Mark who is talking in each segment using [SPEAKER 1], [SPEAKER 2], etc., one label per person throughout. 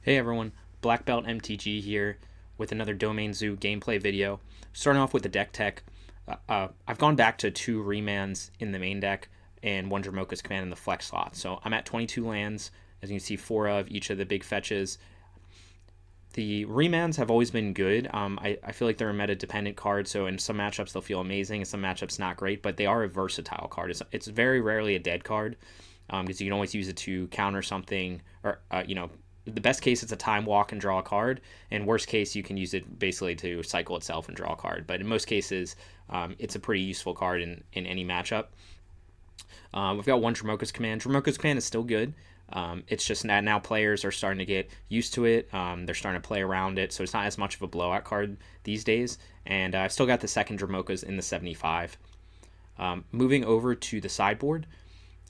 [SPEAKER 1] Hey everyone, Black Belt MTG here with another Domain Zoo gameplay video. Starting off with the deck tech, I've gone back to 2 remans in the main deck and 1 Dramoka's Command in the flex slot. So I'm at 22 lands, as you can see 4 of each of the big fetches. The remans have always been good. I feel like they're a meta dependent card, so in some matchups they'll feel amazing, in some matchups not great, but they are a versatile card. It's very rarely a dead card because you can always use it to counter something, or the best case it's a time walk and draw a card, and worst case you can use it basically to cycle itself and draw a card. But in most cases, it's a pretty useful card in any matchup. We've got 1 Dramoka's Command. Dramoka's Command is still good. It's just that now players are starting to get used to it. They're starting to play around it, so it's not as much of a blowout card these days. And I've still got the second Dramoka's in the 75. Moving over to the sideboard,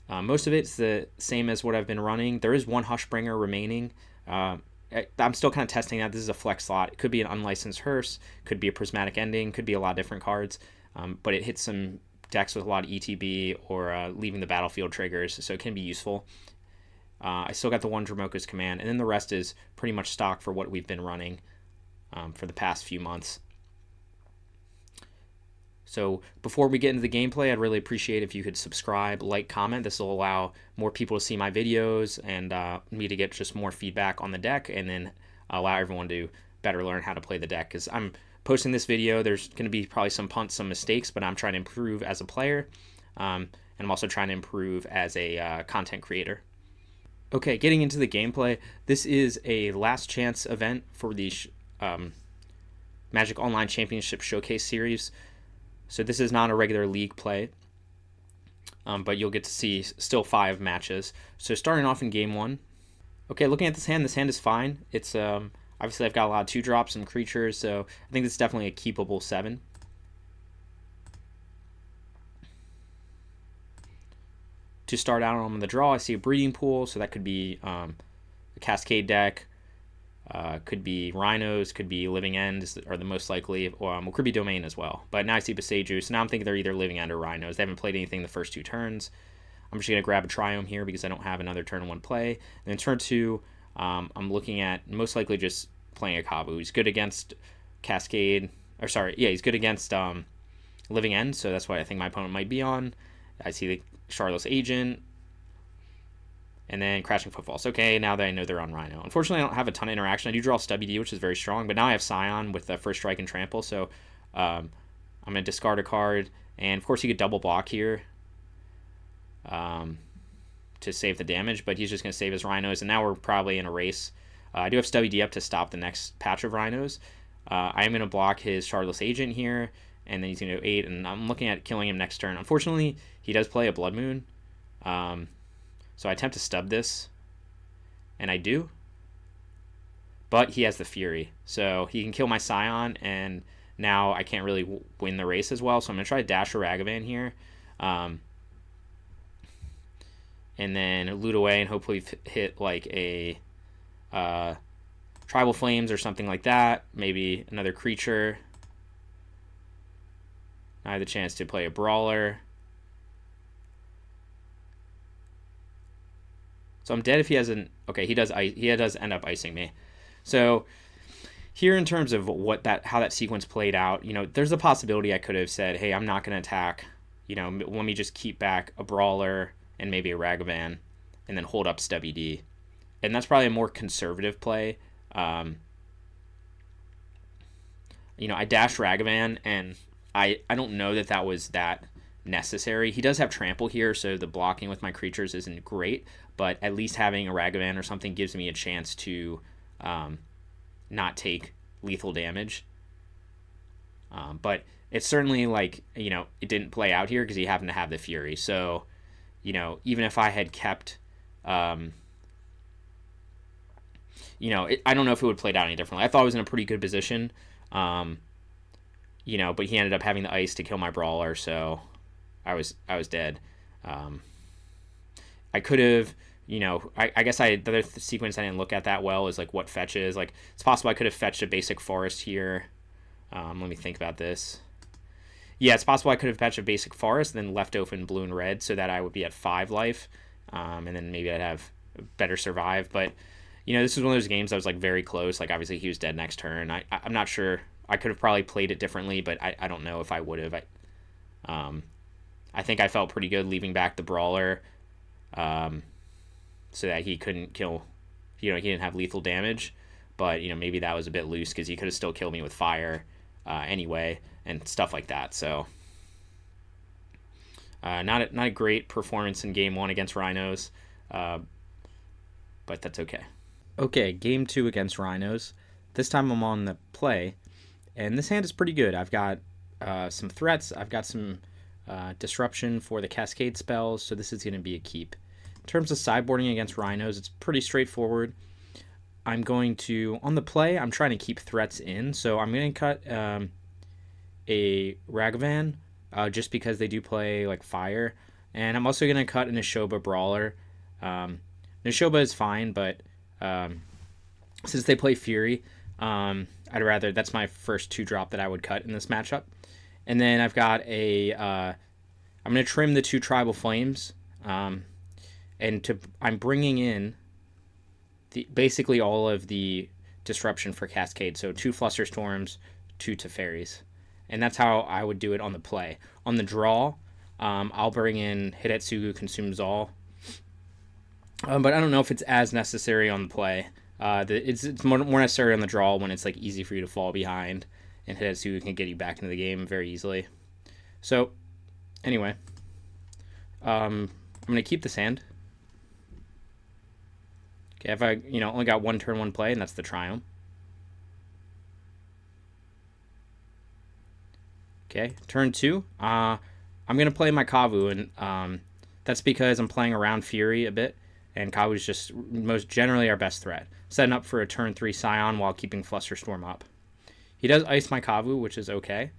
[SPEAKER 1] most of it's the same as what I've been running. There is 1 Hushbringer remaining. I'm still kind of testing that. This is a flex slot. It could be an unlicensed hearse, could be a prismatic ending, could be a lot of different cards, but it hits some decks with a lot of ETB or leaving the battlefield triggers, so it can be useful. I still got the 1 Dramoka's Command, and then the rest is pretty much stock for what we've been running for the past few months. So before we get into the gameplay, I'd really appreciate if you could subscribe, like, comment. This will allow more people to see my videos and me to get just more feedback on the deck, and then allow everyone to better learn how to play the deck. Because I'm posting this video, there's going to be probably some punts, some mistakes, but I'm trying to improve as a player, and I'm also trying to improve as a content creator. Okay, getting into the gameplay, this is a last chance event for the Magic Online Championship Showcase Series. So this is not a regular league play, but you'll get to see still 5 matches. So starting off in game 1. Okay, looking at this hand is fine. It's obviously I've got a lot of 2-drops and creatures, so I think this is definitely a keepable 7. To start out on the draw, I see a breeding pool, so that could be a Cascade deck. Could be Rhinos, could be Living End are the most likely, or could be Domain as well. But now I see Beseju, so now I'm thinking they're either Living End or Rhinos. They haven't played anything the first 2 turns. I'm just going to grab a Triome here because I don't have another turn 1 play. And then turn 2, I'm looking at most likely just playing a Kabu. He's good against Cascade, or sorry, yeah, he's good against Living End, so that's what I think my opponent might be on. I see the Charlotte's Agent, and then Crashing Footfalls. Okay, now that I know they're on Rhino. Unfortunately, I don't have a ton of interaction. I do draw Stubby D, which is very strong, but now I have Scion with the First Strike and Trample, so I'm going to discard a card, and of course he could double block here to save the damage, but he's just going to save his Rhinos, and now we're probably in a race. I do have Stubby D up to stop the next patch of Rhinos. I am going to block his Charlotte's Agent here, and then he's going to go 8, and I'm looking at killing him next turn. Unfortunately, he does play a Blood Moon, so I attempt to stub this, and I do, but he has the Fury, so he can kill my Scion, and now I can't really win the race as well, so I'm going to try to dash a Ragavan here, and then loot away and hopefully hit like a Tribal Flames or something like that, maybe another creature. I have the chance to play a Brawler. So I'm dead if he has an... Okay, he does end up icing me. So here in terms of how that sequence played out, there's a possibility I could have said, hey, I'm not going to attack. Let me just keep back a Brawler and maybe a Ragavan and then hold up Stubby D. And that's probably a more conservative play. I dashed Ragavan, and I don't know that was that necessary. He does have Trample here, so the blocking with my creatures isn't great, but at least having a Ragavan or something gives me a chance to not take lethal damage. But it's certainly it didn't play out here because he happened to have the Fury. So, even if I had kept, I don't know if it would have played out any differently. I thought I was in a pretty good position, but he ended up having the ice to kill my Brawler, so I was dead. I could have, I guess the other sequence I didn't look at that well is what fetches. It's possible I could have fetched a basic forest here. Let me think about this. Yeah, it's possible I could have fetched a basic forest and then left open blue and red so that I would be at 5 life, and then maybe I'd have better survive. But You know, this is one of those games that was like very close. Like obviously he was dead next turn. I'm not sure. I could have probably played it differently, but I don't know if I would have. I think I felt pretty good leaving back the brawler, so that he couldn't kill. You know, he didn't have lethal damage, but you know maybe that was a bit loose because he could have still killed me with fire, anyway, and stuff like that. So. Not a great performance in game 1 against Rhinos, but that's okay. Okay, game 2 against Rhinos. This time I'm on the play, and this hand is pretty good. I've got some threats. I've got some disruption for the cascade spells, so this is going to be a keep. In terms of sideboarding against Rhinos, it's pretty straightforward. I'm going to, on the play, I'm trying to keep threats in, so I'm going to cut a Ragavan, just because they do play like fire, and I'm also gonna cut an Neshoba brawler. Neshoba is fine, but since they play Fury, I'd rather, that's my first 2-drop that I would cut in this matchup. And then I've got a I'm gonna trim the 2 Tribal Flames, and I'm bringing in basically all of the disruption for Cascade. So 2 Flusterstorms, 2 Teferis. And that's how I would do it on the play. On the draw, I'll bring in Hidetsugu Consumes All. But I don't know if it's as necessary on the play. It's more necessary on the draw when it's like easy for you to fall behind, and Hidetsugu can get you back into the game very easily. So, anyway, I'm going to keep this hand. Okay, if I only got 1 turn 1 play, and that's the Triumph. Okay, turn 2. I'm going to play my Kavu, and that's because I'm playing around Fury a bit, and Kavu is just most generally our best threat. Setting up for a turn 3 Scion while keeping Flusterstorm up. He does ice my Kavu, which is okay.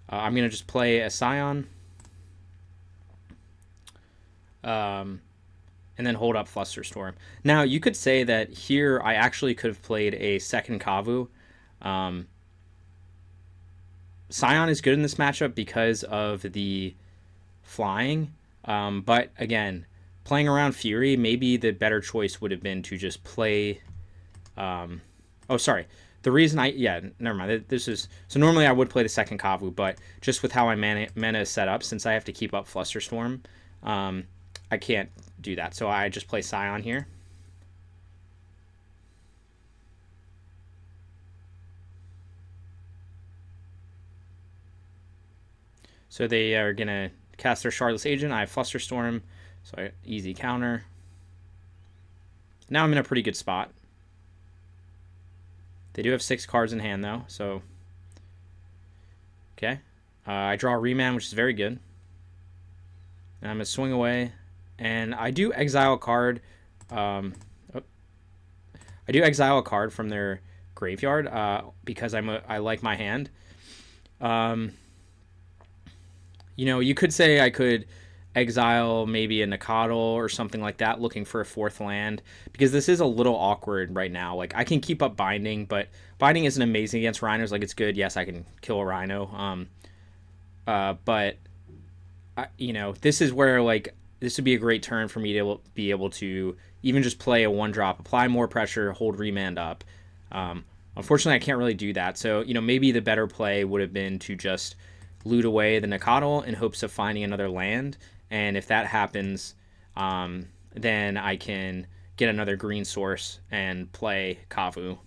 [SPEAKER 1] I'm going to just play a Scion, and then hold up Flusterstorm. Now, you could say that here I actually could have played a second Kavu. Scion is good in this matchup because of the flying, but again, playing around Fury, maybe the better choice would have been to just play... oh, sorry. The reason never mind. So normally I would play the second Kavu, but just with how my mana is set up, since I have to keep up Flusterstorm, I can't do that. So I just play Scion here. So they are going to cast their Shardless Agent. I have Flusterstorm, so easy counter. Now I'm in a pretty good spot. They do have 6 cards in hand, though, so... Okay. I draw a Remand, which is very good. And I'm going to swing away. And I do exile a card. I do exile a card from their graveyard because I like my hand. You could say I could exile maybe a Nakatl or something like that, looking for a 4th land, because this is a little awkward right now. Like, I can keep up Binding, but Binding isn't amazing against Rhinos. Like, it's good. Yes, I can kill a Rhino. But this is where, like, this would be a great turn for me to be able to even just play a 1-drop, apply more pressure, hold Remand up. Unfortunately, I can't really do that. So, maybe the better play would have been to just loot away the Nakatl in hopes of finding another land, and if that happens, then I can get another green source and play Kavu,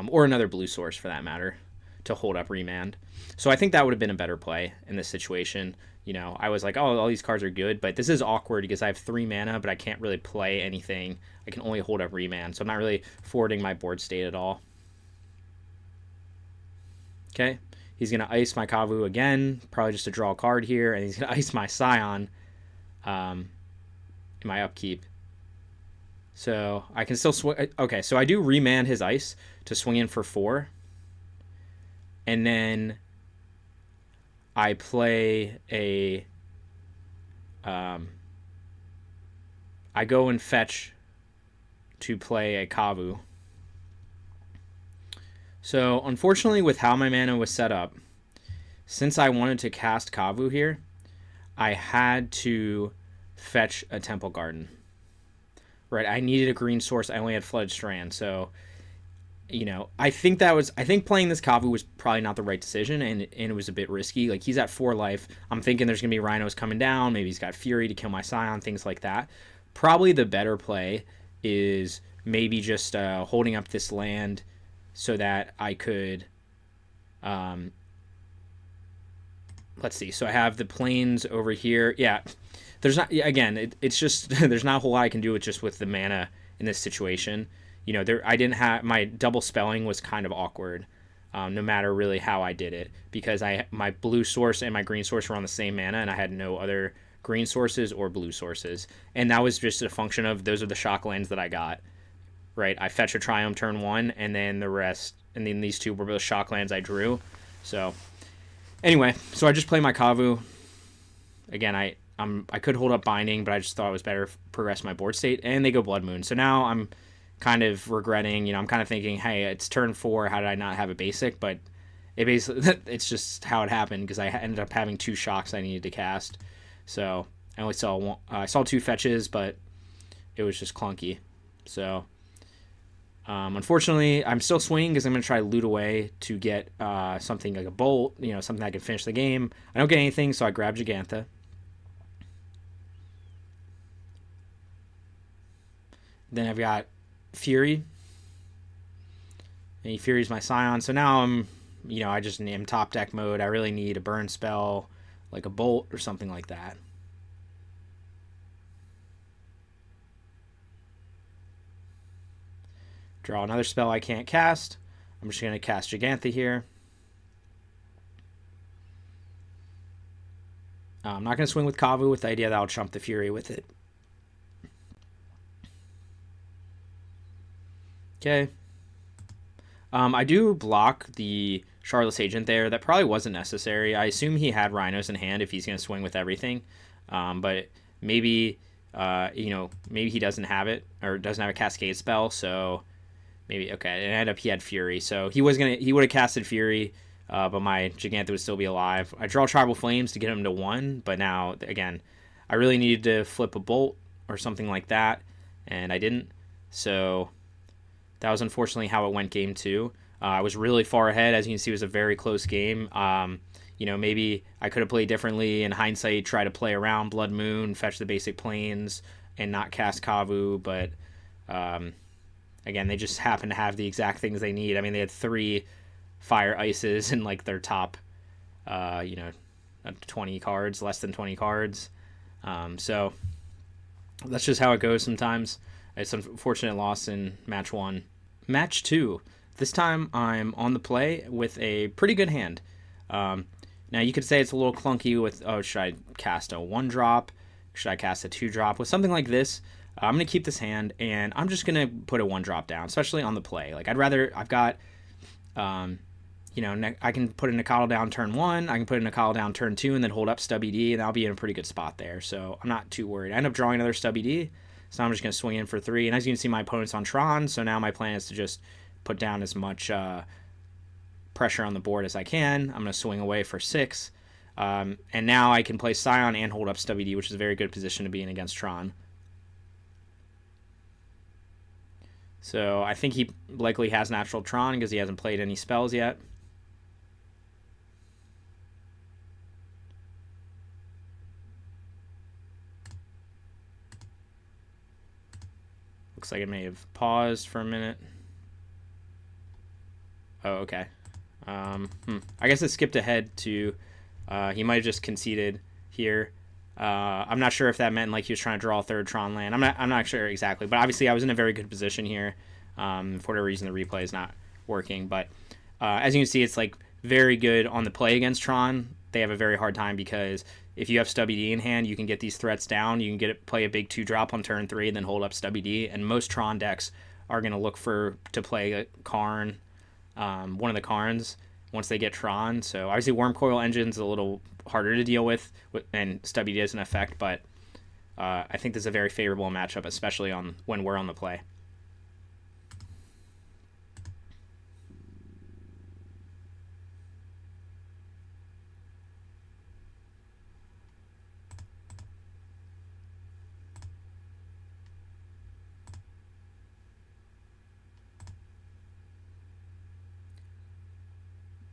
[SPEAKER 1] or another blue source for that matter, to hold up Remand. So I think that would have been a better play in this situation. I was like, oh, all these cards are good, but this is awkward because I have 3 mana, but I can't really play anything. I can only hold up Remand, so I'm not really forwarding my board state at all. Okay. He's going to ice my Kavu again, probably just to draw a card here, and he's going to ice my Scion in my upkeep. So I can still swing. Okay, so I do Remand his ice to swing in for 4. And then I play a... I go and fetch to play a Kavu. So, unfortunately, with how my mana was set up, since I wanted to cast Kavu here, I had to fetch a Temple Garden, right? I needed a green source. I only had Flooded Strand, so I think playing this Kavu was probably not the right decision, and it was a bit risky. Like, he's at 4 life. I'm thinking there's gonna be Rhinos coming down. Maybe he's got Fury to kill my Scion, things like that. Probably the better play is maybe just holding up this land so that I could. Let's see. So I have the plains over here. Yeah, there's not. Again, it's just there's not a whole lot I can do with the mana in this situation. I didn't have my double spelling was kind of awkward, no matter really how I did it, because my blue source and my green source were on the same mana, and I had no other green sources or blue sources, and that was just a function of those are the shock lands that I got. Right, I fetch a Triumph turn 1, and then the rest, and then these two were both shock lands I drew. So anyway, so I just play my Kavu. Again, I could hold up Binding, but I just thought it was better progress my board state, and they go Blood Moon. So now I'm kind of regretting, I'm kind of thinking, hey, it's turn 4, how did I not have a basic? But it's just how it happened, because I ended up having 2 shocks I needed to cast. So I only saw one, I saw 2 fetches, but it was just clunky. So unfortunately, I'm still swinging because I'm going to try to loot away to get something like a bolt, something that can finish the game. I don't get anything, so I grab Gigantha. Then I've got Fury. And he Furies my Scion. So now I just am top deck mode. I really need a burn spell, like a bolt or something like that. Draw another spell I can't cast. I'm just going to cast Gigantha here. I'm not going to swing with Kavu with the idea that I'll chump the Fury with it. Okay. I do block the Charlotte's Agent there. That probably wasn't necessary. I assume he had Rhinos in hand if he's going to swing with everything. But maybe, maybe he doesn't have it, or doesn't have a Cascade spell, so maybe, okay. It ended up he had Fury, so he would have casted Fury, but my Gigantha would still be alive. I draw Tribal Flames to get him to 1, but now, again, I really needed to flip a Bolt or something like that, and I didn't. So that was unfortunately how it went game 2. I was really far ahead. As you can see, it was a very close game. Maybe I could have played differently. In hindsight, try to play around Blood Moon, fetch the basic plains, and not cast Kavu, but again, they just happen to have the exact things they need. I mean, they had 3 Fire Ices in like their top, 20 cards, less than 20 cards. So that's just how it goes sometimes. It's an unfortunate loss in match 1. Match 2. This time I'm on the play with a pretty good hand. Now you could say it's a little clunky with, should I cast a 1-drop? Should I cast a 2-drop? With something like this, I'm going to keep this hand, and I'm just going to put a 1-drop down, especially on the play. Like, I've got, I can put a Nikado down turn 1, I can put a Nikado down turn 2, and then hold up Stubby D, and I'll be in a pretty good spot there. So I'm not too worried. I end up drawing another Stubby D, so I'm just going to swing in for 3. And as you can see, my opponent's on Tron, so now my plan is to just put down as much pressure on the board as I can. I'm going to swing away for 6. And now I can play Scion and hold up Stubby D, which is a very good position to be in against Tron. So I think he likely has natural Tron because he hasn't played any spells yet. Looks like it may have paused for a minute. Oh, okay. I guess it skipped ahead to... he might have just conceded here. I'm not sure if that meant like he was trying to draw a 3rd Tron land. I'm not sure exactly, but obviously I was in a very good position here. For whatever reason, the replay is not working. But as you can see, it's like very good on the play against Tron. They have a very hard time because if you have Stubby D in hand, you can get these threats down. You can play a big 2-drop on turn 3 and then hold up Stubby D. And most Tron decks are going to look to play a Karn, one of the Karns, once they get Tron. So obviously Worm Coil Engine's a little harder to deal with, and Stubby D doesn't affect, but I think this is a very favorable matchup, especially when we're on the play.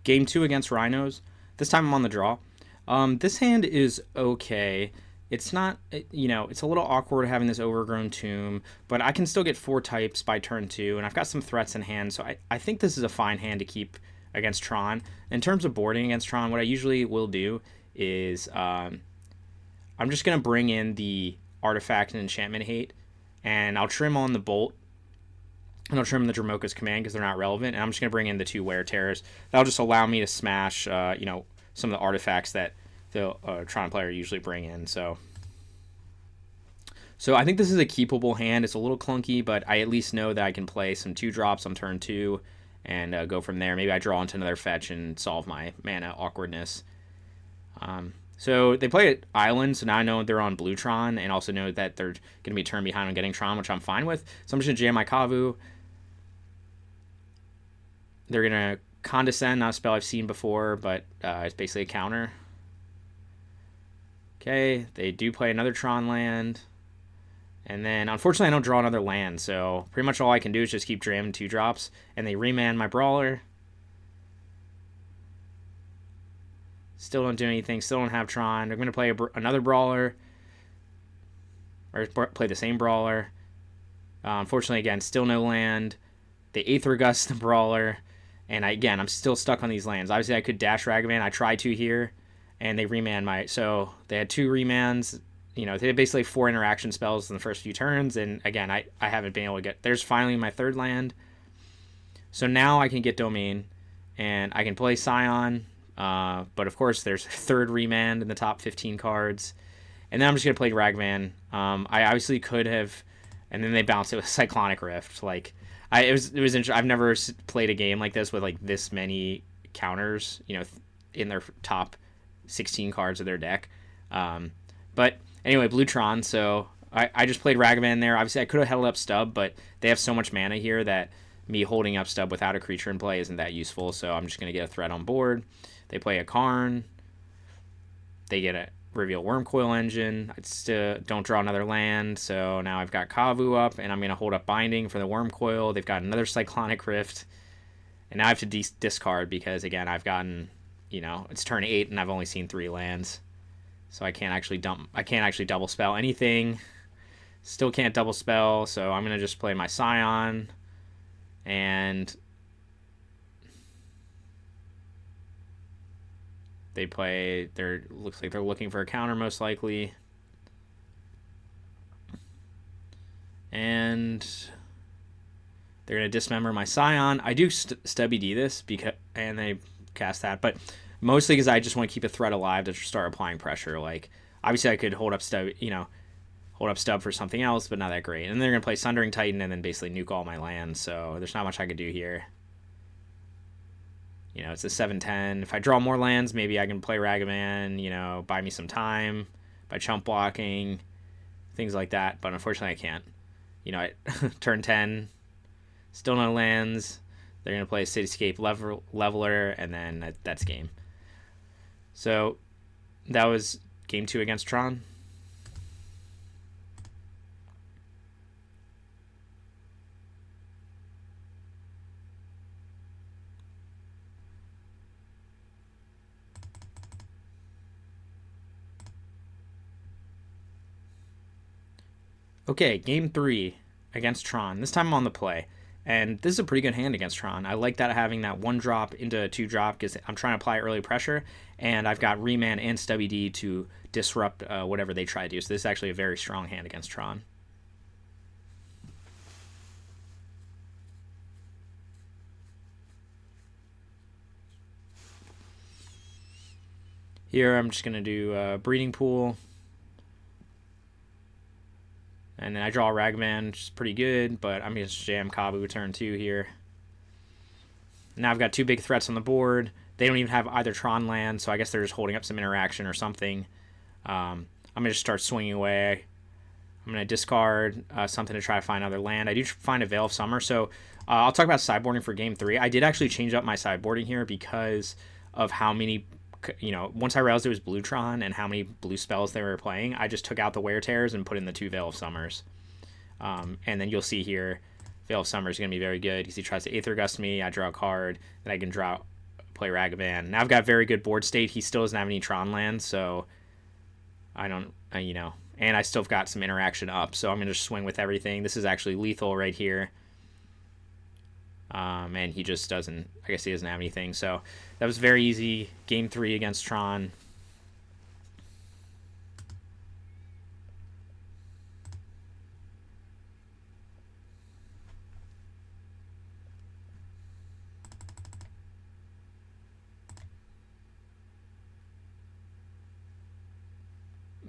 [SPEAKER 1] Game 2 against Rhinos. This time I'm on the draw. This hand is okay. It's not, it's a little awkward having this overgrown tomb, but I can still get 4 types by turn 2, and I've got some threats in hand, so I think this is a fine hand to keep against Tron. In terms of boarding against Tron, what I usually will do is I'm just going to bring in the Artifact and Enchantment Hate, and I'll trim on the Bolt, and I'll trim the Dromoka's Command because they're not relevant, and I'm just going to bring in the 2 Wear Tears. That'll just allow me to smash, some of the artifacts that the Tron player usually bring in. So I think this is a keepable hand. It's a little clunky, but I at least know that I can play some 2-drops on turn 2 and go from there. Maybe I draw into another fetch and solve my mana awkwardness. So they play at Island, so now I know they're on Blue Tron, and also know that they're going to be turn behind on getting Tron, which I'm fine with. So I'm just going to jam my Kavu. They're going to Condescend, not a spell I've seen before, but it's basically a counter. Okay, they do play another Tron land. And then, unfortunately, I don't draw another land, so pretty much all I can do is just keep jamming 2-drops. And they remand my Brawler. Still don't do anything. Still don't have Tron. They're going to play another Brawler. Or play the same Brawler. Unfortunately, again, still no land. They Aether Gust the Brawler. And I'm still stuck on these lands. Obviously, I could dash Ragavan. I tried to here. And they remand my... So they had 2 remands. They had basically 4 interaction spells in the first few turns. And again, I haven't been able to get... There's finally my 3rd land. So now I can get Domain. And I can play Scion. But of course, there's 3rd remand in the top 15 cards. And then I'm just going to play Ragavan. I obviously could have... And then they bounce it with Cyclonic Rift. It was interesting. I've never played a game like this with this many counters, in their top 16 cards of their deck. But anyway, Blue Tron. So I just played Ragavan there. Obviously, I could have held up Stub, but they have so much mana here that me holding up Stub without a creature in play isn't that useful. So I'm just going to get a threat on board. They play a Karn. They get a Reveal Wormcoil Engine. I still don't draw another land, so now I've got Kavu up, and I'm going to hold up Binding for the Wormcoil. They've got another Cyclonic Rift, and now I have to discard because, again, I've gotten, it's turn 8, and I've only seen 3 lands, so I can't actually double spell anything. Still can't double spell, so I'm going to just play my Scion, and they play, looks like they're looking for a counter most likely. And they're going to dismember my Scion. I do Stubby D this, and they cast that, but mostly because I just want to keep a threat alive to start applying pressure. Obviously I could hold up Stub for something else, but not that great. And they're going to play Sundering Titan and then basically nuke all my lands, so there's not much I could do here. It's a 7-10. If I draw more lands, maybe I can play Ragavan, buy me some time by chump blocking, things like that. But unfortunately, I can't. Turn 10, still no lands. They're going to play Cityscape Leveler, and then that's game. So that was game 2 against Tron. Okay, game 3 against Tron. This time I'm on the play. And this is a pretty good hand against Tron. I like that having that 1-drop into a 2-drop because I'm trying to apply early pressure. And I've got Remand and Stubby D to disrupt whatever they try to do. So this is actually a very strong hand against Tron. Here I'm just going to do Breeding Pool. And then I draw a Ragavan, which is pretty good, but I'm going to jam Kabu turn 2 here. Now I've got 2 big threats on the board. They don't even have either Tron land, so I guess they're just holding up some interaction or something. I'm going to just start swinging away. I'm going to discard something to try to find another land. I do find a Veil of Summer, so I'll talk about sideboarding for game 3. I did actually change up my sideboarding here because of how many... once I realized it was Blue Tron and how many blue spells they were playing, I just took out the Wear Tears and put in the 2 Veil of Summers. And then you'll see here, Veil of Summer is going to be very good because he tries to Aether Gust me, I draw a card, then I can play Ragavan. Now I've got very good board state. He still doesn't have any Tron lands, so I don't, you know, and I still got some interaction up, so I'm going to just swing with everything. This is actually lethal right here. And he just doesn't, I guess he doesn't have anything. So that was very easy. Game 3 against Tron.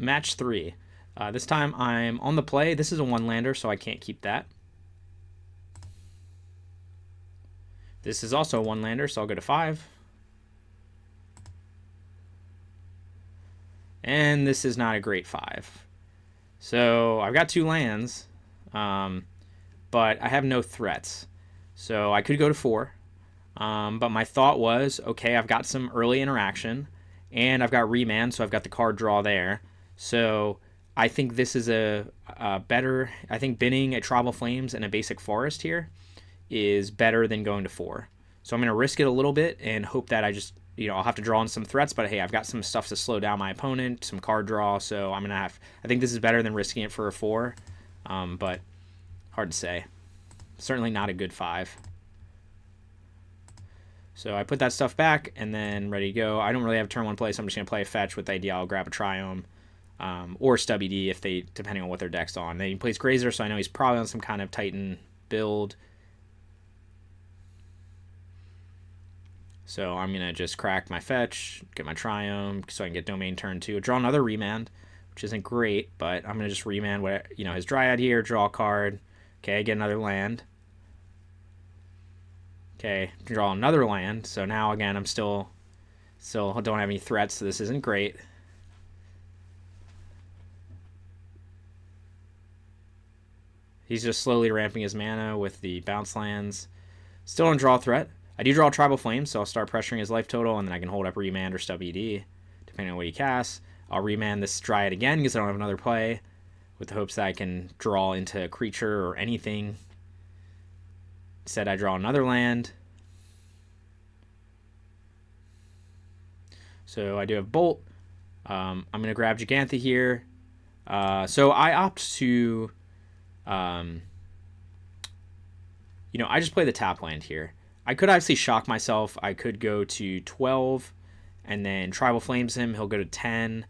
[SPEAKER 1] Match 3. This time I'm on the play. This is a 1-lander, so I can't keep that. This is also a 1-lander, so I'll go to 5. And this is not a great 5. So I've got 2 lands, but I have no threats. So I could go to 4. But my thought was, okay, I've got some early interaction, and I've got Remand, so I've got the card draw there. So I think this is a better, I think binning a Tribal Flames and a basic Forest here is better than going to 4. So I'm going to risk it a little bit and hope that I just, you know, I'll have to draw in some threats, but hey, I've got some stuff to slow down my opponent, some card draw, so I'm going to have, I think this is better than risking it for a 4, but hard to say. Certainly not a good 5. So I put that stuff back and then ready to go. I don't really have turn 1 play, so I'm just going to play a fetch with the idea I'll grab a Triome. Or Stubby D if they, depending on what their deck's on. Then he plays Grazer, so I know he's probably on some kind of Titan build. So I'm going to just crack my fetch, get my Triome, so I can get Domain turn 2. Draw another Remand, which isn't great, but I'm going to just Remand what, you know, his Dryad here, draw a card. Okay, get another land. Okay, draw another land. So now, again, I'm still don't have any threats, so this isn't great. He's just slowly ramping his mana with the bounce lands. Still on draw threat. I do draw Tribal Flames, so I'll start pressuring his life total, and then I can hold up Remand or Stub ED, depending on what he casts. I'll Remand this Dryad again because I don't have another play, with the hopes that I can draw into a creature or anything. Instead, I draw another land. So I do have Bolt. I'm going to grab Gigantha here. So I opt to... you know, I just play the tap land here. I could obviously shock myself. I could go to 12 and then Tribal Flames him. He'll go to 10.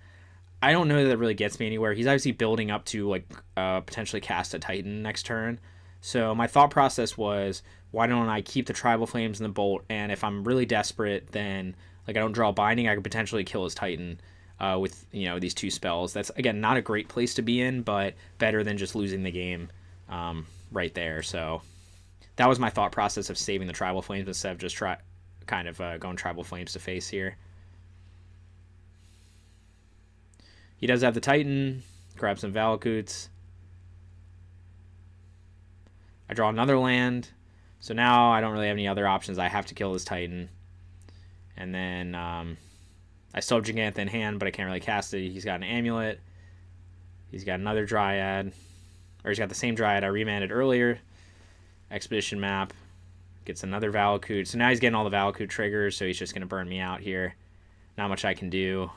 [SPEAKER 1] I don't know that really gets me anywhere. He's obviously building up to like potentially cast a Titan next turn. So my thought process was, why don't I keep the Tribal Flames and the Bolt? And if I'm really desperate, then like I don't draw Binding, I could potentially kill his Titan with, you know, these 2 spells. That's, again, not a great place to be in, but better than just losing the game right there. So that was my thought process of saving the Tribal Flames instead of just going Tribal Flames to face here. He does have the Titan. Grab some Valakutes. I draw another land. So now I don't really have any other options. I have to kill this Titan. And then I still have Gigantha in hand, but I can't really cast it. He's got an Amulet. He's got another Dryad. Or he's got the same Dryad I remanded earlier. Expedition map. Gets another Valakut. So now he's getting all the Valakut triggers, so he's just going to burn me out here. Not much I can do.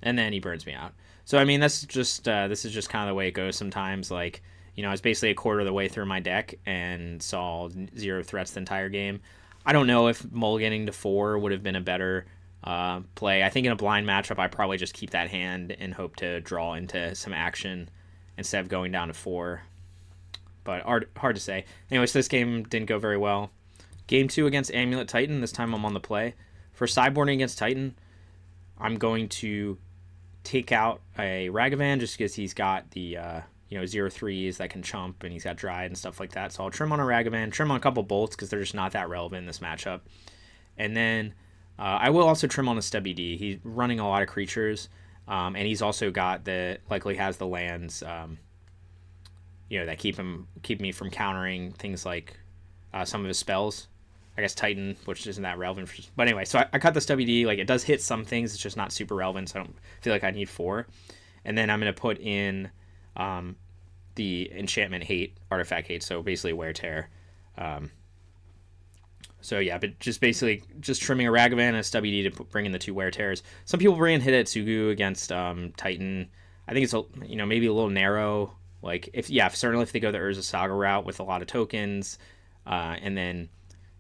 [SPEAKER 1] And then he burns me out. So, I mean, that's just this is just kind of the way it goes sometimes. Like, you know, I was basically a quarter of the way through my deck and saw 0 threats the entire game. I don't know if mulliganing to 4 would have been a better play. I think in a blind matchup, I probably just keep that hand and hope to draw into some action instead of going down to 4. But hard to say. Anyways, this game didn't go very well. Game 2 against Amulet Titan. This time I'm on the play. For sideboarding against Titan, I'm going to take out a Ragavan just because he's got the 0/3s that can chump, and he's got Dryad and stuff like that. So I'll trim on a Ragavan, trim on a couple Bolts because they're just not that relevant in this matchup. And then I will also trim on a Stubby D. He's running a lot of creatures, and he's also got likely has the lands that keep me from countering things like some of his spells. I guess Titan, which isn't that relevant. But anyway, so I cut the Stubby D. Like, it does hit some things. It's just not super relevant, so I don't feel like I need 4. And then I'm going to put in the enchantment hate, artifact hate, so basically wear tear. So yeah, but just basically just trimming a Ragavan and a Stubby to bring in the 2 wear tears. Some people bring in Hidetsugu against Titan. I think it's maybe a little narrow. Like certainly if they go the Urza Saga route with a lot of tokens, and then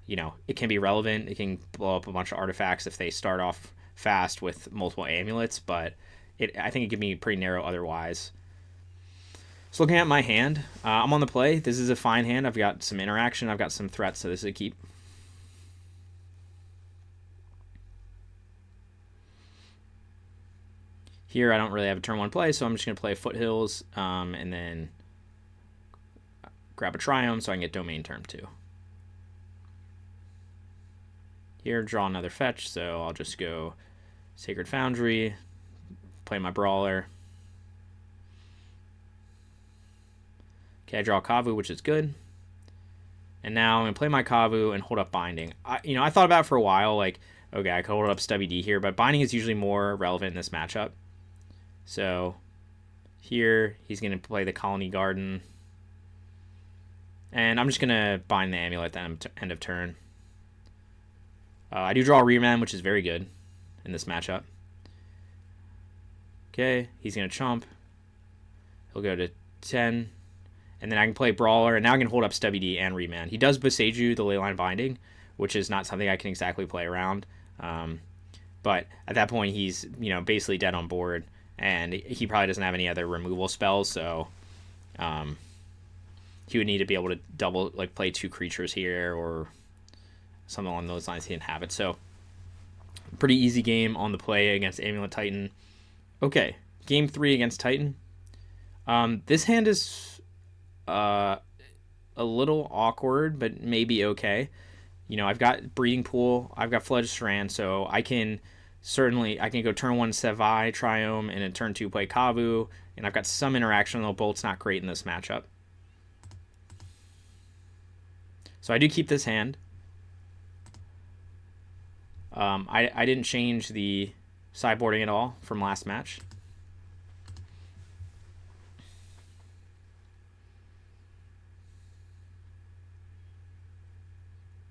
[SPEAKER 1] it can be relevant. It can blow up a bunch of artifacts if they start off fast with multiple amulets, but I think it can be pretty narrow otherwise. So looking at my hand, I'm on the play. This is a fine hand. I've got some interaction. I've got some threats, so this is a keep. Here I don't really have a turn 1 play, so I'm just going to play Foothills, and then grab a Triome so I can get Domain turn 2. Here, draw another fetch, so I'll just go Sacred Foundry, play my Brawler. Okay, I draw Kavu, which is good. And now I'm going to play my Kavu and hold up Binding. I thought about it for a while, like, okay, I could hold up Stubby D here, but Binding is usually more relevant in this matchup. So here he's going to play the Colony Garden. And I'm just going to bind the Amulet at the end of turn. I do draw a Remand, which is very good in this matchup. Okay, he's going to chomp. He'll go to 10. And then I can play Brawler, and now I can hold up Stubby D and Remand. He does Boseiju, the Leyline Binding, which is not something I can exactly play around. But at that point, he's basically dead on board. And he probably doesn't have any other removal spells, so he would need to be able to double, like, play 2 creatures here or something along those lines. He didn't have it, so pretty easy game on the play against Amulet Titan. Okay, game 3 against Titan. This hand is a little awkward, but maybe okay. I've got Breeding Pool, I've got Fledged Strand, so I can go turn 1 Sevai, Triome, and then turn 2 play Kavu, and I've got some interaction, though Bolt's not great in this matchup. So I do keep this hand. I didn't change the sideboarding at all from last match.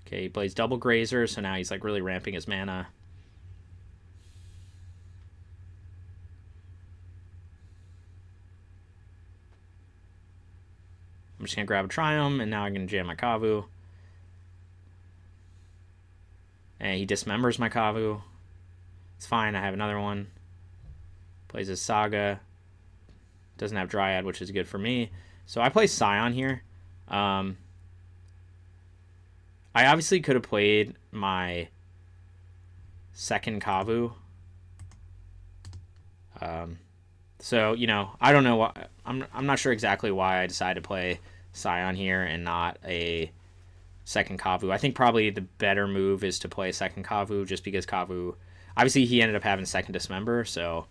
[SPEAKER 1] Okay, he plays double Grazer, so now he's like really ramping his mana. I'm just going to grab a Triome, and now I'm going to jam my Kavu. And he dismembers my Kavu. It's fine, I have another one. Plays his Saga. Doesn't have Dryad, which is good for me. So I play Scion here. I obviously could have played my second Kavu. So, I don't know why. I'm not sure exactly why I decided to play Scion here and not a second Kavu. I think probably the better move is to play second Kavu, just because Kavu, obviously he ended up having second Dismember, so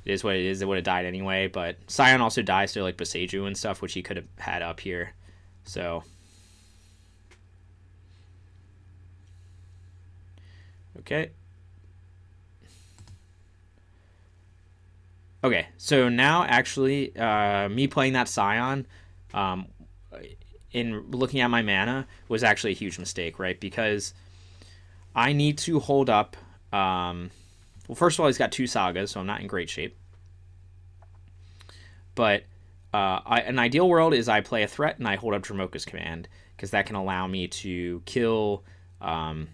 [SPEAKER 1] it is what it is. It would have died anyway, but Scion also dies to like Boseiju and stuff, which he could have had up here. So okay. Okay, so now actually, me playing that Scion, in looking at my mana, was actually a huge mistake, right? Because I need to hold up. Well, first of all, he's got 2 Sagas, so I'm not in great shape. But an ideal world is I play a threat and I hold up Dromoka's Command, because that can allow me to kill, to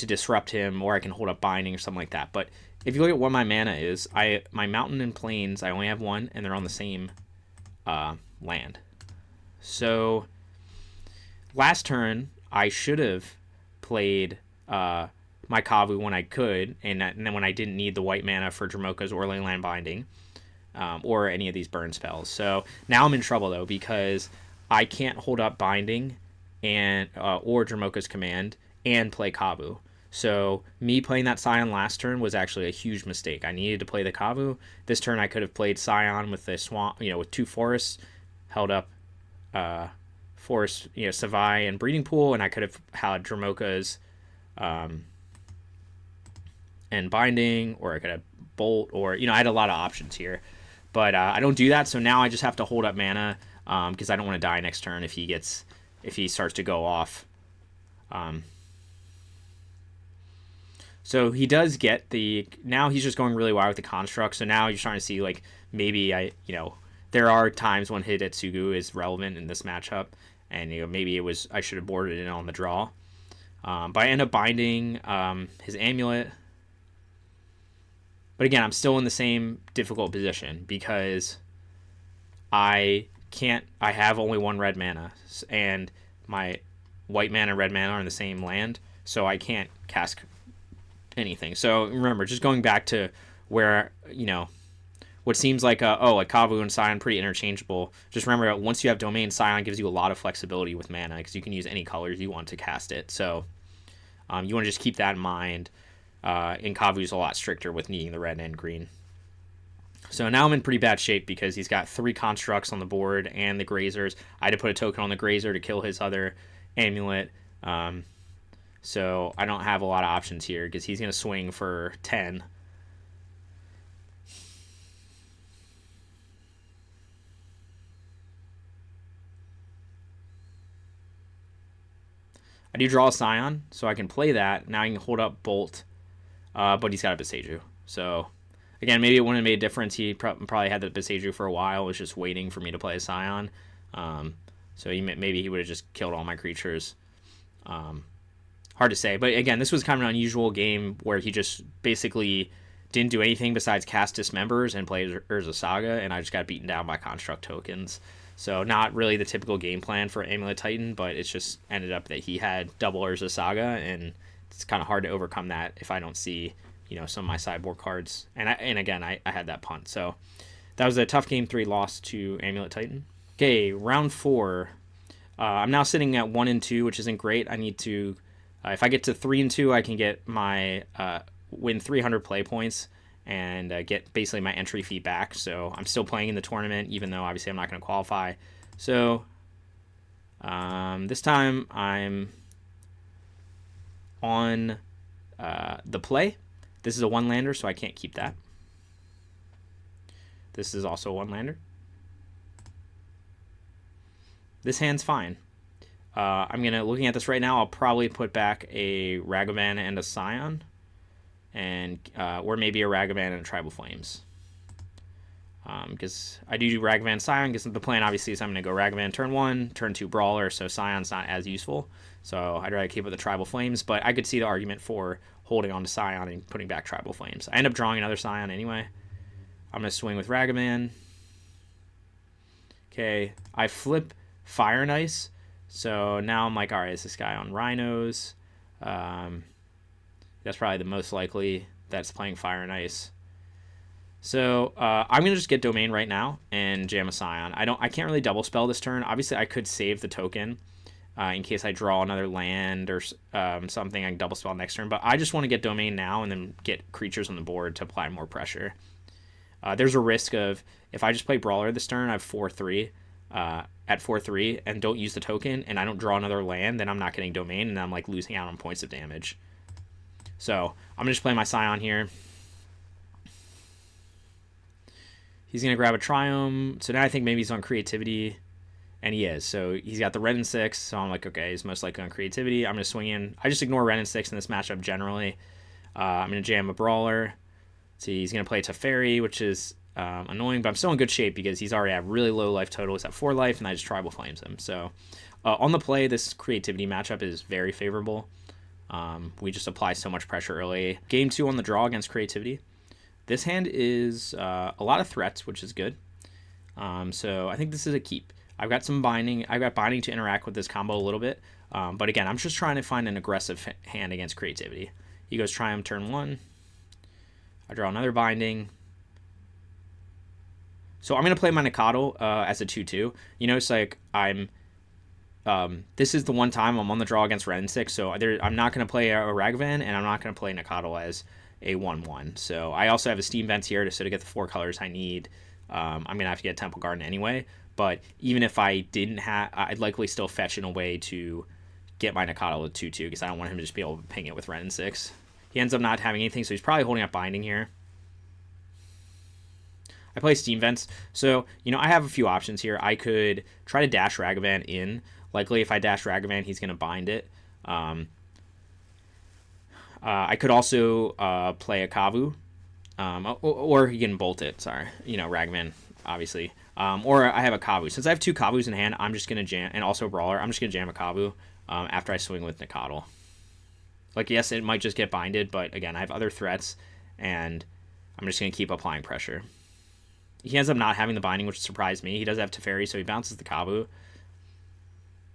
[SPEAKER 1] disrupt him, or I can hold up Binding or something like that. But if you look at what my mana is, my Mountain and Plains, I only have 1, and they're on the same land. So last turn, I should have played my Kavu when I could, and then when I didn't need the white mana for Dromoka's or Leyline Binding, or any of these burn spells. So now I'm in trouble, though, because I can't hold up Binding and or Dromoka's Command and play Kavu. So me playing that Scion last turn was actually a huge mistake. I needed to play the Kavu. This turn I could have played Scion with the swamp, with 2 forests, held up forest, Sevai and Breeding Pool, and I could have had Dromoka's and Binding, or I could have Bolt, or, you know, I had a lot of options here. But I don't do that, so now I just have to hold up mana because I don't want to die next turn if he starts to go off. So he does get now he's just going really wide with the construct. So now you're trying to see, like, maybe there are times when Hidetsugu is relevant in this matchup, and, you know, maybe I should have boarded it on the draw. But I end up binding his Amulet. But again, I'm still in the same difficult position because I have only 1 red mana, and my white mana and red mana are in the same land, so I can't cast anything. So remember, just going back to where, you know, what seems like like Kavu and Scion pretty interchangeable. Just remember that once you have Domain, Scion gives you a lot of flexibility with mana because you can use any colors you want to cast it. So you want to just keep that in mind. And Kavu's a lot stricter with needing the red and green. So now I'm in pretty bad shape because he's got 3 constructs on the board and the grazers. I had to put a token on the grazer to kill his other Amulet. So I don't have a lot of options here because he's going to swing for 10. I do draw a Scion, so I can play that. Now I can hold up Bolt, but he's got a Boseiju. So, again, maybe it wouldn't have made a difference. He probably had the Boseiju for a while, was just waiting for me to play a Scion. So maybe he would have just killed all my creatures. Hard to say. But, again, this was kind of an unusual game where he just basically didn't do anything besides cast Dismembers and play Urza Saga, and I just got beaten down by Construct tokens. So not really the typical game plan for Amulet Titan, but it's just ended up that he had double Urza Saga, and it's kind of hard to overcome that if I don't see, you know, some of my sideboard cards. And again, I had that punt. So that was a tough game 3 loss to Amulet Titan. Okay, round 4. I'm now sitting at 1 and 2, which isn't great. I need to, if I get to 3 and 2, I can get my win 300 play points and get basically my entry fee back. So I'm still playing in the tournament, even though obviously I'm not going to qualify. So this time I'm on the play. This is a 1-lander, so I can't keep that. This is also a 1-lander. This hand's fine. Looking at this right now, I'll probably put back a Ragavan and a Scion, and or maybe a Ragavan and a Tribal Flames. Because I do Ragavan Scion, because the plan obviously is I'm going to go Ragavan turn 1, turn 2 Brawler, so Scion's not as useful. So I'd rather keep with the Tribal Flames, but I could see the argument for holding on to Scion and putting back Tribal Flames. I end up drawing another Scion anyway. I'm going to swing with Ragavan. Okay, I flip Fire and Ice, so now I'm like, alright, is this guy on Rhinos? That's probably the most likely that's playing Fire and Ice. So I'm gonna just get Domain right now and jam a Scion. I can't really double spell this turn. Obviously, I could save the token in case I draw another land or something. I can double spell next turn, but I just want to get Domain now and then get creatures on the board to apply more pressure. There's a risk of, if I just play Brawler this turn, I have 4/3 at 4/3 and don't use the token, and I don't draw another land, then I'm not getting Domain, and I'm like losing out on points of damage. So I'm gonna just play my Scion here. He's gonna grab a Triumph. So now I think maybe he's on Creativity, and he is. So he's got the red and 6. So I'm like, okay, he's most likely on Creativity. I'm gonna swing in. I just ignore red and 6 in this matchup generally. I'm gonna jam a Brawler. See, he's gonna play Teferi, which is annoying, but I'm still in good shape because he's already at really low life total. He's at 4 life, and I just Tribal Flames him. So on the play, this Creativity matchup is very favorable. We just apply so much pressure early. Game 2 on the draw against Creativity. This hand is a lot of threats, which is good. So I think this is a keep. I've got some binding. I've got binding to interact with this combo a little bit. But again, I'm just trying to find an aggressive hand against Creativity. He goes Triumph turn 1. I draw another binding. So I'm going to play my Nikado as a 2/2. You notice, like, this is the one time I'm on the draw against red and 6, so I'm not going to play a Ragavan, and I'm not going to play Nikado as a 1/1. So I also have a Steam Vents here to get the 4 colors I need. I'm going to have to get Temple Garden anyway, but even if I didn't have, I'd likely still fetch in a way to get my Nikado with 2/2, because I don't want him to just be able to ping it with red and 6. He ends up not having anything, so he's probably holding up binding here. I play Steam Vents. So, I have a few options here. I could try to dash Ragavan in. Likely, if I dash Ragavan, he's going to bind it. I could also play a Kavu. Or he can bolt it. Sorry. Ragavan, obviously. Or I have a Kavu. Since I have 2 Kavus in hand, I'm just going to jam, and also Brawler, I'm just going to jam a Kavu after I swing with Nikadal. Like, yes, it might just get binded, but again, I have other threats, and I'm just going to keep applying pressure. He ends up not having the binding, which surprised me. He does have Teferi, so he bounces the Kavu.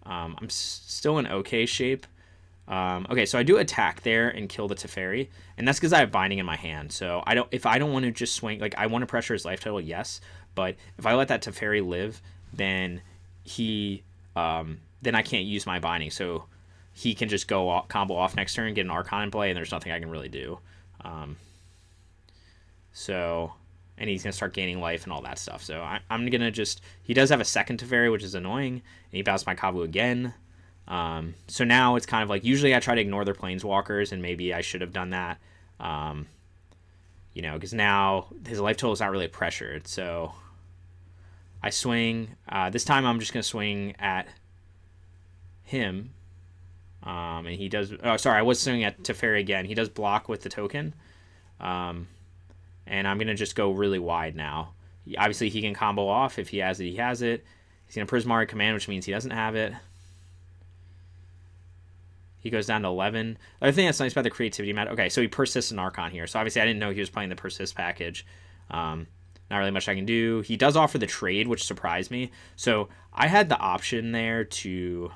[SPEAKER 1] I'm still in okay shape. Okay, so I do attack there and kill the Teferi, and that's because I have binding in my hand. So if I don't want to just swing, like I want to pressure his life total, yes, but if I let that Teferi live, then then I can't use my binding. So he can just go off, combo off next turn, get an Archon in play, and there's nothing I can really do. And he's going to start gaining life and all that stuff. So I'm going to just... He does have a second Teferi, which is annoying, and he bounced my Kavu again. So now it's kind of like... Usually I try to ignore their Planeswalkers, and maybe I should have done that. Because now his life total is not really pressured. So I swing. This time I'm just going to swing at him. And he does... Oh, sorry, I was swinging at Teferi again. He does block with the token. And I'm going to just go really wide now. Obviously, he can combo off. If he has it, he has it. He's going to Prismari Command, which means he doesn't have it. He goes down to 11. The other thing that's nice about the creativity mat... Okay, so he persists an Archon here. So obviously, I didn't know he was playing the persist package. Not really much I can do. He does offer the trade, which surprised me. So I had the option there to...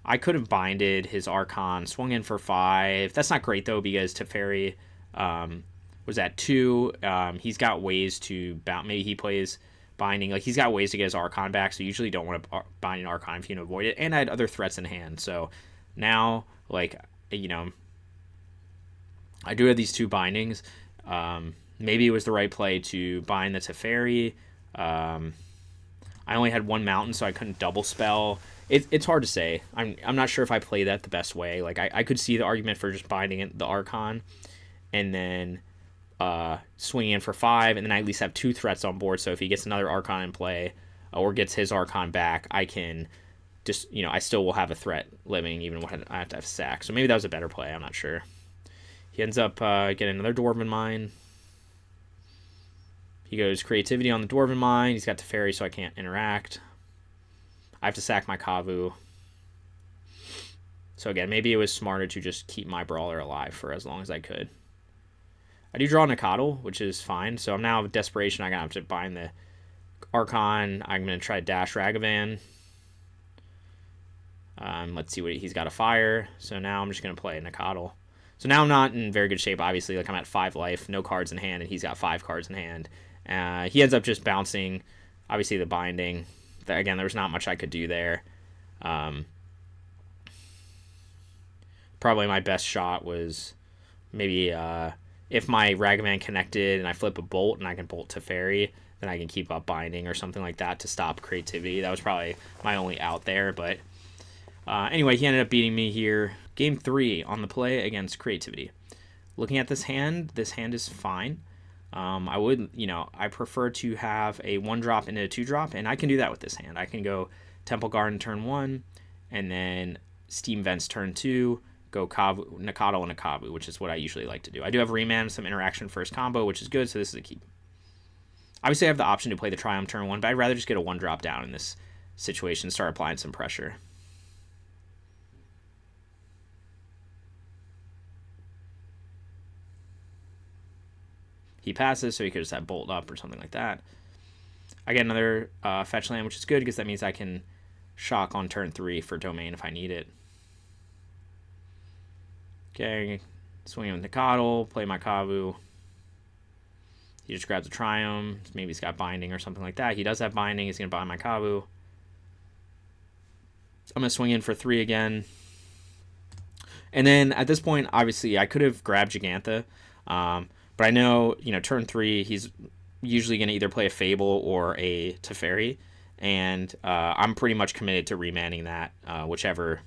[SPEAKER 1] I could have binded his Archon, swung in for 5. That's not great, though, because Teferi... was at 2. He's got ways to bounce. Maybe he plays binding. Like, he's got ways to get his Archon back, so you usually don't want to bind an Archon if you can avoid it. And I had other threats in hand. So now, like, I do have these 2 bindings. Maybe it was the right play to bind the Teferi. I only had 1 mountain, so I couldn't double spell. It's hard to say. I'm not sure if I played that the best way. Like, I could see the argument for just binding the Archon and then swinging in for 5, and then I at least have 2 threats on board. So if he gets another Archon in play or gets his Archon back, I can just, I still will have a threat living even when I have to have sack. So maybe that was a better play. I'm not sure. He ends up getting another Dwarven Mine. He goes creativity on the Dwarven Mine. He's got Teferi, so I can't interact. I have to sack my Kavu. So again, maybe it was smarter to just keep my Brawler alive for as long as I could. I do draw Nikadal, which is fine. So I'm now with Desperation. I got to bind the Archon. I'm going to try to dash Ragavan. Let's see what he's got. A fire. So now I'm just going to play Nikadal. So now I'm not in very good shape, obviously. Like, I'm at 5 life, no cards in hand, and he's got 5 cards in hand. He ends up just bouncing, obviously, the binding. Again, there was not much I could do there. Probably my best shot was maybe... if my Ragavan connected and I flip a bolt and I can bolt Teferi, then I can keep up binding or something like that to stop creativity. That was probably my only out there. But anyway, he ended up beating me here. Game 3 on the play against creativity. Looking at this hand is fine. I would, I prefer to have a 1-drop and a 2-drop, and I can do that with this hand. I can go Temple Garden turn 1, and then Steam Vents turn 2, go Nikadal and a Kavu, which is what I usually like to do. I do have Remand, some interaction first combo, which is good, so this is a keep. Obviously, I have the option to play the Triumph turn 1, but I'd rather just get a 1-drop down in this situation, start applying some pressure. He passes, so he could just have Bolt up or something like that. I get another fetch land, which is good, because that means I can shock on turn 3 for Domain if I need it. Okay, swing with Nikadal, play my Kavu. He just grabs a Triumph. Maybe he's got binding or something like that. He does have binding. He's going to buy my Kavu. I'm going to swing in for 3 again. And then at this point, obviously, I could have grabbed Gigantha. But I know, turn 3, he's usually going to either play a Fable or a Teferi. And I'm pretty much committed to remanding that, whichever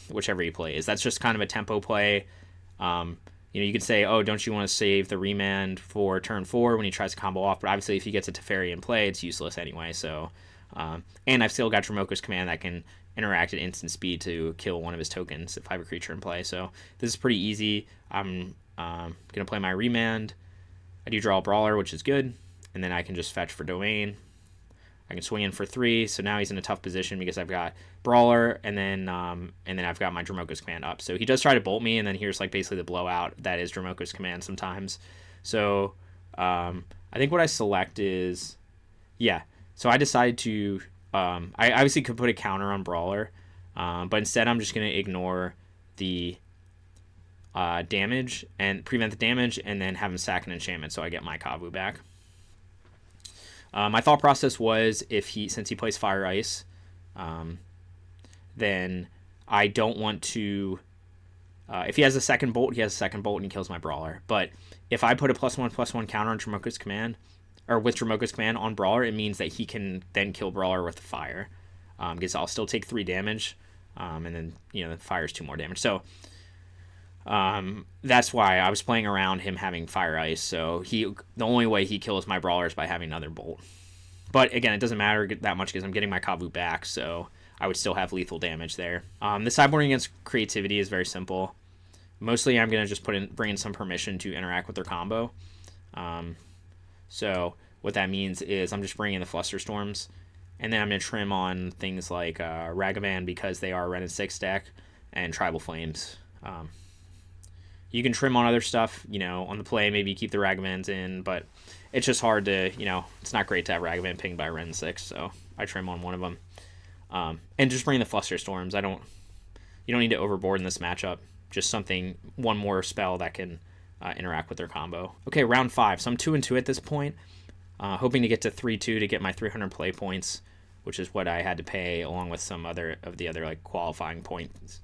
[SPEAKER 1] he plays. That's just kind of a tempo play. You know, you could say, oh, don't you want to save the remand for turn 4 when he tries to combo off? But obviously, if he gets a Teferi in play, it's useless anyway. So, and I've still got Dromoka's Command that can interact at instant speed to kill one of his tokens if I have a creature in play. So this is pretty easy. I'm gonna play my remand. I do draw a Brawler, which is good, and then I can just fetch for Domain. I can swing in for 3, so now he's in a tough position because I've got Brawler, and then I've got my Dromoka's Command up. So he does try to bolt me, and then here's like basically the blowout that is Dromoka's Command sometimes. So I think what I select is, yeah. So I decided to, I obviously could put a counter on Brawler, but instead I'm just going to ignore the damage and prevent the damage, and then have him sack an enchantment so I get my Kavu back. My thought process was, since he plays Fire Ice, then I don't want to. If he has a second bolt, he has a second bolt and he kills my Brawler. But if I put a +1/+1 counter on Dromoka's Command, or with Dromoka's Command on Brawler, it means that he can then kill Brawler with fire, because I'll still take 3 damage, and then the fire's 2 more damage. So that's why I was playing around him having Fire Ice. So the only way he kills my Brawler is by having another bolt. But again, it doesn't matter that much because I'm getting my Kavu back, so I would still have lethal damage there. The sideboarding against creativity is very simple. Mostly I'm going to just bring in some permission to interact with their combo. So what that means is I'm just bringing in the Flusterstorms, and then I'm going to trim on things like Ragavan because they are Ren and 6 deck, and Tribal Flames. You can trim on other stuff, on the play, maybe keep the Ragavans in, but it's just hard to, it's not great to have Ragavan pinged by Ren 6, so I trim on one of them. And just bring the Flusterstorms. You don't need to overboard in this matchup. Just one more spell that can interact with their combo. Okay, round 5. So I'm 2-2 at this point. Hoping to get to 3-2 to get my 300 play points, which is what I had to pay along with some other like qualifying points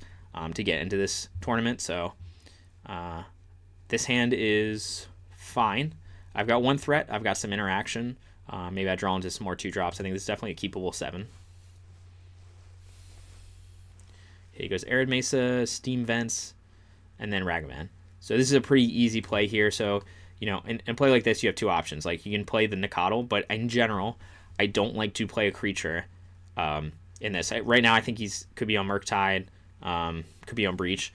[SPEAKER 1] to get into this tournament. So this hand is fine. I've got 1 threat. I've got some interaction. Maybe I draw into some more 2-drops. I think this is definitely a keepable 7. Here goes Arid Mesa, Steam Vents, and then Ragavan. So this is a pretty easy play here. So, in a play like this, you have 2 options. Like, you can play the Nacatl, but in general, I don't like to play a creature in this. Right now, I think could be on Murktide, could be on Breach,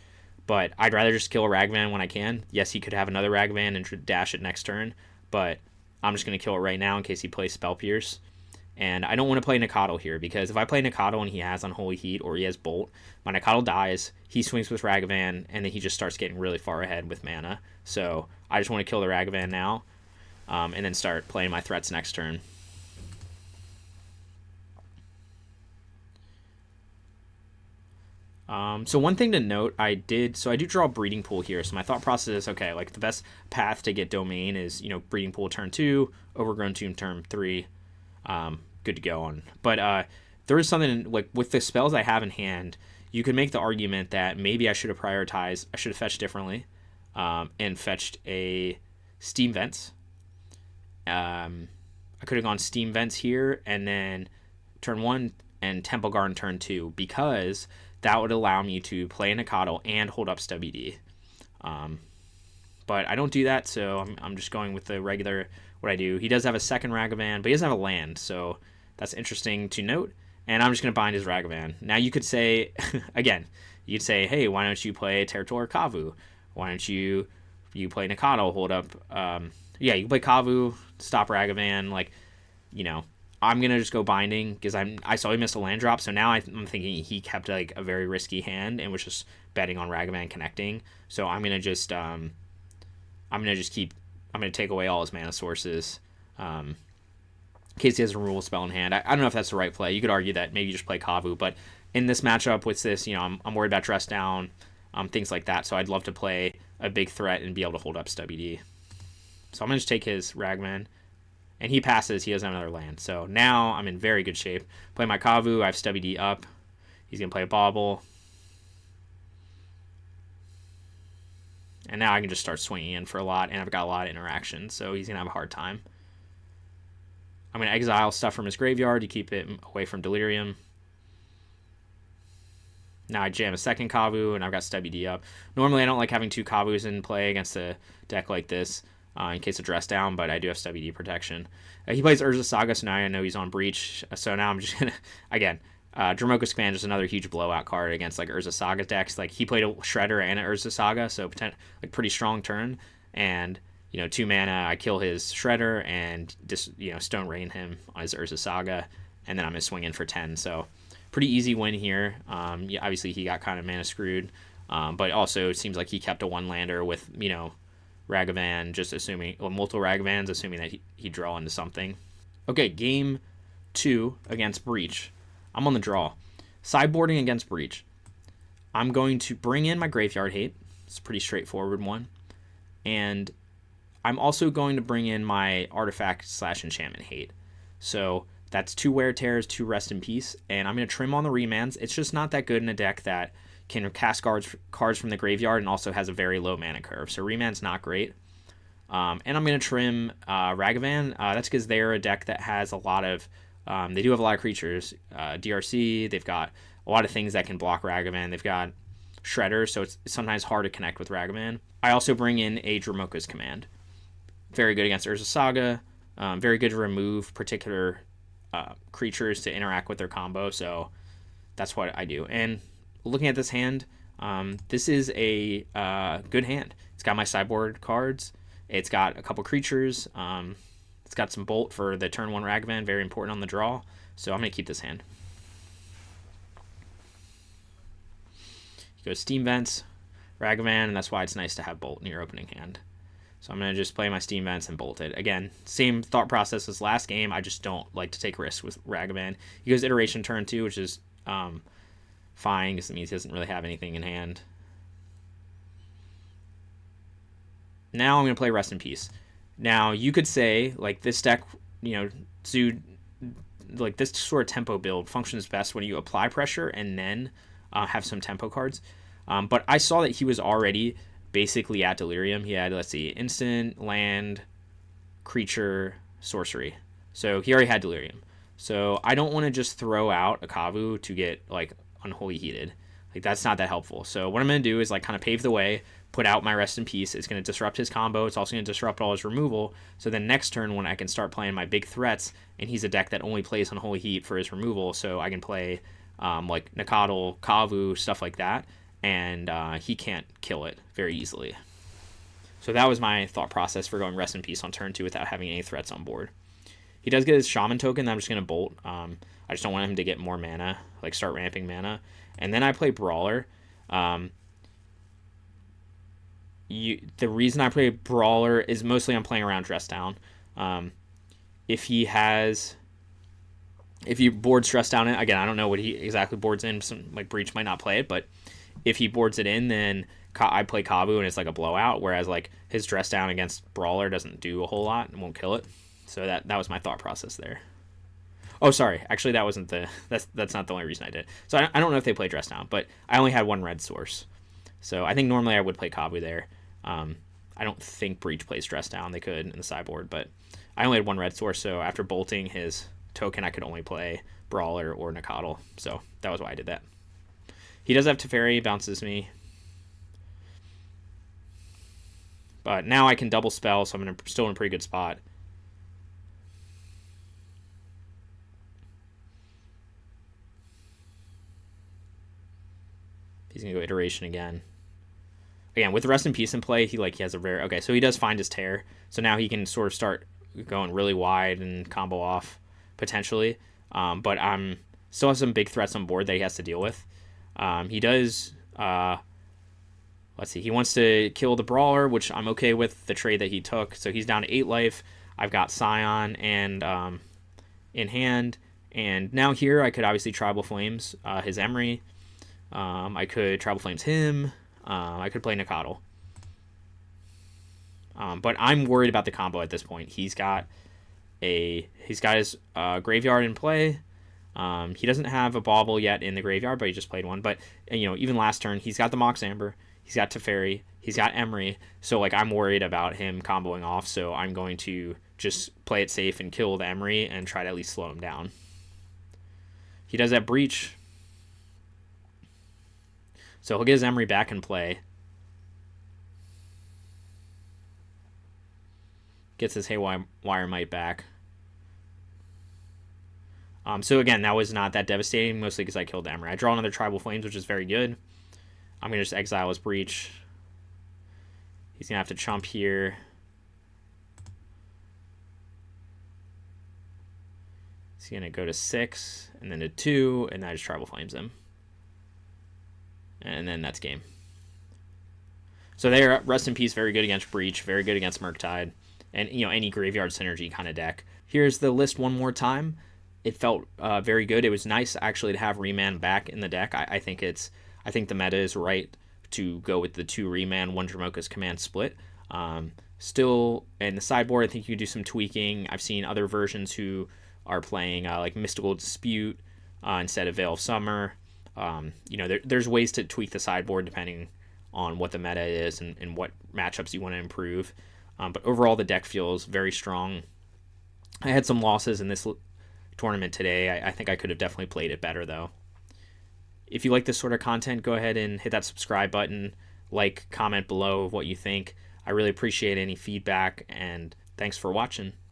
[SPEAKER 1] but I'd rather just kill a Ragavan when I can. Yes, he could have another Ragavan and dash it next turn, but I'm just going to kill it right now in case he plays Spell Pierce. And I don't want to play Nacatl here, because if I play Nacatl and he has Unholy Heat or he has Bolt, my Nacatl dies, he swings with Ragavan, and then he just starts getting really far ahead with mana. So I just want to kill the Ragavan now, and then start playing my threats next turn. So one thing to note, I do draw a Breeding Pool here. So my thought process is, okay, like the best path to get Domain is, Breeding Pool turn 2, Overgrown Tomb turn 3. Good to go on. But there is something, like, with the spells I have in hand, you could make the argument that maybe I should have prioritized, I should have fetched differently, and fetched a Steam Vents. I could have gone Steam Vents here, and then turn 1 and Temple Garden turn 2, because that would allow me to play in a Nacatl and hold up Stubby D. But I don't do that, so I'm just going with the regular, what I do. He does have a second Ragavan, but he doesn't have a land, so that's interesting to note. And I'm just going to bind his Ragavan. Now you could say, again, you'd say, hey, why don't you play Territor Kavu? Why don't you play Nacatl, hold up, you can play Kavu, stop Ragavan, I'm going to just go binding, because I saw he missed a land drop, so now I'm thinking he kept, like, a very risky hand and was just betting on Ragavan connecting. So I'm going to just, I'm going to take away all his mana sources, in case he has a removal spell in hand. I don't know if that's the right play. You could argue that maybe you just play Kavu, but in this matchup with this, I'm worried about dress down, things like that, so I'd love to play a big threat and be able to hold up Stubby D. So I'm going to just take his Ragavan, and he passes. He doesn't have another land. So now I'm in very good shape. Play my Kavu. I have Stubby D up. He's going to play a Bauble. And now I can just start swinging in for a lot, and I've got a lot of interaction, so he's going to have a hard time. I'm going to exile stuff from his graveyard to keep it away from Delirium. Now I jam a second Kavu, and I've got Stubby D up. Normally, I don't like having 2 Kavus in play against a deck like this in case of dress down, but I do have Stubby D protection. He plays Urza Saga, so now I know he's on Breach. So now I'm just going to, again, Dromoka's Command is another huge blowout card against like Urza Saga decks. Like he played a Shredder and an Urza Saga, so like pretty strong turn. And 2 mana, I kill his Shredder and just Stone Rain him on his Urza Saga, and then I'm gonna swing in for 10. So pretty easy win here. Yeah, obviously he got kind of mana screwed, but also it seems like he kept a 1-lander with Ragavan, just assuming multiple Ragavans, assuming that he'd draw into something. Okay, game 2 against Breach. I'm on the draw. Sideboarding against Breach. I'm going to bring in my Graveyard Hate. It's a pretty straightforward one. And I'm also going to bring in my Artifact/Enchantment Hate. So that's 2 Wear Tears, 2 Rest in Peace, and I'm going to trim on the remands. It's just not that good in a deck that can cast cards from the graveyard and also has a very low mana curve. So remand's not great. And I'm going to trim Ragavan. That's because they're a deck that has a lot of... they do have a lot of creatures. DRC, they've got a lot of things that can block Ragavan. They've got Shredder, so it's sometimes hard to connect with Ragavan. I also bring in a Dromoka's Command. Very good against Urza Saga. Very good to remove particular creatures to interact with their combo, so that's what I do. And looking at this hand, this is a good hand. It's got my sideboard cards. It's got a couple creatures. It's got some Bolt for the turn 1 Ragavan, very important on the draw. So I'm going to keep this hand. You go Steam Vents, Ragavan, and that's why it's nice to have Bolt in your opening hand. So I'm going to just play my Steam Vents and bolt it. Again, same thought process as last game. I just don't like to take risks with Ragavan. He goes Iteration turn 2, which is fine because it means he doesn't really have anything in hand. Now I'm going to play Rest in Peace. Now, you could say, like, this deck, Zoo, like, this sort of tempo build functions best when you apply pressure and then have some tempo cards. But I saw that he was already basically at Delirium. He had, let's see, instant, land, creature, sorcery. So he already had Delirium. So I don't want to just throw out a Kavu to get, like, Unholy Heated. Like, that's not that helpful. So what I'm going to do is, like, kind of pave the way, put out my Rest in Peace. It's going to disrupt his combo. It's also going to disrupt all his removal. So then next turn, when I can start playing my big threats, and he's a deck that only plays Unholy Heat for his removal, so I can play, like, Nakadal, Kavu, stuff like that, and he can't kill it very easily. So that was my thought process for going Rest in Peace on turn 2 without having any threats on board. He does get his Shaman token that I'm just going to bolt. I just don't want him to get more mana, like start ramping mana. And then I play Brawler. The reason I play Brawler is mostly I'm playing around Dress Down. If he boards Dress Down, again, I don't know what he exactly boards in. Some like Breach might not play it, but if he boards it in, then I play Kabu and it's like a blowout. Whereas like his Dress Down against Brawler doesn't do a whole lot and won't kill it. So that was my thought process there. Oh, sorry. Actually, that wasn't that's not the only reason I did. So I don't know if they play Dress Down, but I only had one red source. So I think normally I would play Kabu there. I don't think Breach plays Dress Down. They could in the sideboard, but I only had one red source, so after bolting his token, I could only play Brawler or Nakadal. So that was why I did that. He does have Teferi, bounces me. But now I can double spell, so I'm still in a pretty good spot. He's going to go Iteration again. Again, with Rest in Peace in play, he has a very... Okay, so he does find his tear. So now he can sort of start going really wide and combo off, potentially. But I'm still has some big threats on board that he has to deal with. He does... let's see. He wants to kill the Brawler, which I'm okay with the trade that he took. So he's down to 8 life. I've got Scion and in hand. And now here I could obviously Tribal Flames his Emery. I could Tribal Flames him. I could play Nakadal. But I'm worried about the combo at this point. He's got his graveyard in play. He doesn't have a Bauble yet in the graveyard, but he just played one. But even last turn, he's got the Mox Amber. He's got Teferi. He's got Emery. So I'm worried about him comboing off. So I'm going to just play it safe and kill the Emery and try to at least slow him down. He does that Breach. So he'll get his Emery back in play. Gets his Haywire Might back. So again, that was not that devastating, mostly because I killed the Emery. I draw another Tribal Flames, which is very good. I'm going to just exile his Breach. He's going to have to chump here. He's going to go to 6, and then to 2, and then I just Tribal Flames him. And then that's game. So there, Rest in Peace, very good against Breach, very good against Murktide, and any Graveyard Synergy kind of deck. Here's the list one more time. It felt very good. It was nice actually to have Remand back in the deck. I think the meta is right to go with the 2 Remand, 1 Dromoka's Command split. Still, in the sideboard, I think you do some tweaking. I've seen other versions who are playing like Mystical Dispute instead of Veil of Summer. There's ways to tweak the sideboard depending on what the meta is and what matchups you want to improve. But overall, the deck feels very strong. I had some losses in this tournament today. I think I could have definitely played it better, though. If you like this sort of content, go ahead and hit that subscribe button, comment below what you think. I really appreciate any feedback, and thanks for watching.